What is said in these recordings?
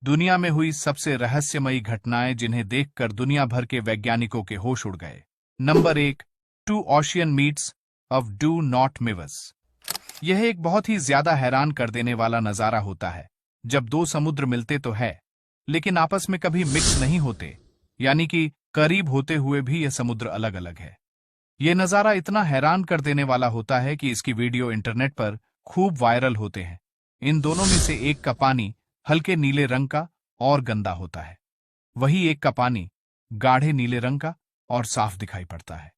दुनिया में हुई सबसे रहस्यमयी घटनाएं जिन्हें देखकर दुनिया भर के वैज्ञानिकों के होश उड़ गए। Number 1, 2 ocean meets of do not mix. यह एक बहुत ही ज्यादा हैरान कर देने वाला नजारा होता है जब दो समुद्र मिलते तो है, लेकिन आपस में कभी मिक्स नहीं होते, यानी कि करीब होते हुए भी यह समुद्र अलग अलग है। यह नजारा इतना हैरान कर देने वाला होता है कि इसकी वीडियो इंटरनेट पर खूब वायरल होते हैं। इन दोनों में से एक का पानी हल्के नीले रंग का और गंदा होता है, वही एक का पानी गाढ़े नीले रंग का और साफ दिखाई पड़ता है।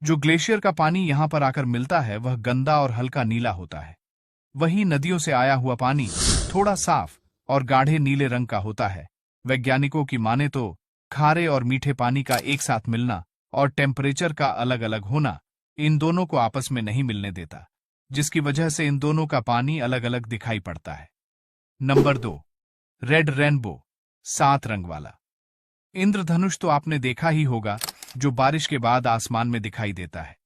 जो ग्लेशियर का पानी यहां पर आकर मिलता है वह गंदा और हल्का नीला होता है। वही नदियों से आया हुआ पानी थोड़ा साफ और गाढ़े नीले रंग का होता है। वैज्ञानिकों की माने तो खारे और मीठे पानी का एक साथ मिलना और टेम्परेचर का अलग अलग होना इन दोनों को आपस में नहीं मिलने देता, जिसकी वजह से इन दोनों का पानी अलग अलग दिखाई पड़ता है। नंबर 2, रेड रेनबो, 7 रंग वाला इंद्रधनुष। तो आपने देखा ही होगा, जो बारिश के बाद आसमान में दिखाई देता है।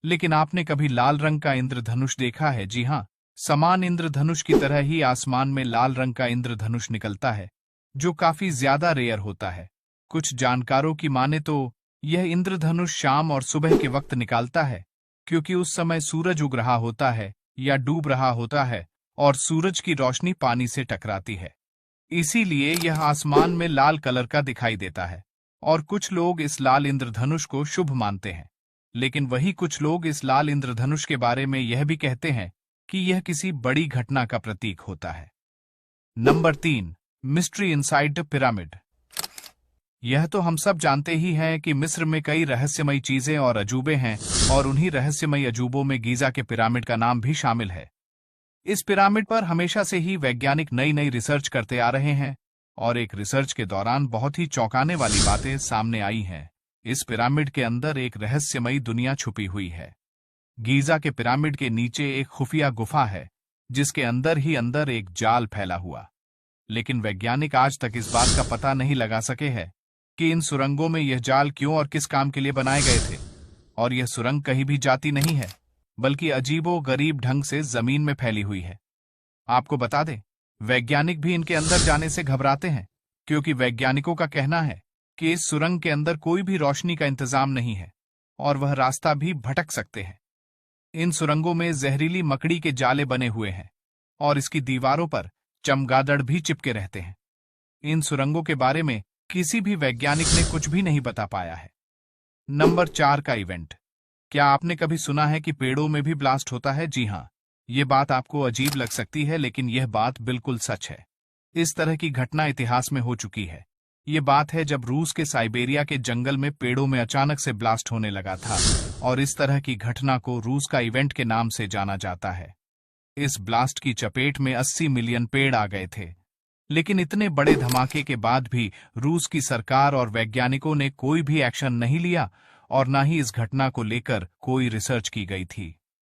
लेकिन आपने कभी लाल रंग का इंद्रधनुष देखा है? जी हां, समान इंद्रधनुष की तरह ही आसमान में लाल रंग का इंद्रधनुष निकलता है, जो काफी ज्यादा रेयर होता है। कुछ जानकारों की माने तो यह इंद्रधनुष शाम और सुबह के वक्त निकालता है, क्योंकि उस समय सूरज उग रहा होता है या डूब रहा होता है और सूरज की रोशनी पानी से टकराती है। इसीलिए यह आसमान में लाल कलर का दिखाई देता है और कुछ लोग इस लाल इंद्रधनुष को शुभ मानते हैं। लेकिन वही कुछ लोग इस लाल इंद्रधनुष के बारे में यह भी कहते हैं कि यह किसी बड़ी घटना का प्रतीक होता है। Number 3, mystery inside the pyramid. यह तो हम सब जानते ही हैं कि मिस्र में कई रहस्यमयी चीजें और अजूबे हैं, और उन्हीं रहस्यमयी अजूबों में गीजा के पिरामिड का नाम भी शामिल है। इस पिरामिड पर हमेशा से ही वैज्ञानिक नई नई रिसर्च करते आ रहे हैं, और एक रिसर्च के दौरान बहुत ही चौंकाने वाली बातें सामने आई हैं। इस पिरामिड के अंदर एक रहस्यमयी दुनिया छुपी हुई है। गीजा के पिरामिड के नीचे एक खुफिया गुफा है, जिसके अंदर ही अंदर एक जाल फैला हुआ। लेकिन वैज्ञानिक आज तक इस बात का पता नहीं लगा सके हैं कि इन सुरंगों में यह जाल क्यों और किस काम के लिए बनाए गए थे। और यह सुरंग कहीं भी जाती नहीं है, बल्कि अजीबो गरीब ढंग से जमीन में फैली हुई है। आपको बता दें, वैज्ञानिक भी इनके अंदर जाने से घबराते हैं, क्योंकि वैज्ञानिकों का कहना है कि इस सुरंग के अंदर कोई भी रोशनी का इंतजाम नहीं है और वह रास्ता भी भटक सकते हैं। इन सुरंगों में जहरीली मकड़ी के जाले बने हुए हैं और इसकी दीवारों पर चमगादड़ भी चिपके रहते हैं। इन सुरंगों के बारे में किसी भी वैज्ञानिक ने कुछ भी नहीं बता पाया है। नंबर 4 का इवेंट। क्या आपने कभी सुना है कि पेड़ों में भी ब्लास्ट होता है? जी हां, ये बात आपको अजीब लग सकती है, लेकिन यह बात बिल्कुल सच है। इस तरह की घटना इतिहास में हो चुकी है। ये बात है जब रूस के साइबेरिया के जंगल में पेड़ों में अचानक से ब्लास्ट होने लगा था, और इस तरह की घटना को रूस का इवेंट के नाम से जाना जाता है। इस ब्लास्ट की चपेट में 80 मिलियन पेड़ आ गए थे, लेकिन इतने बड़े धमाके के बाद भी रूस की सरकार और वैज्ञानिकों ने कोई भी एक्शन नहीं लिया और न ही इस घटना को लेकर कोई रिसर्च की गई थी।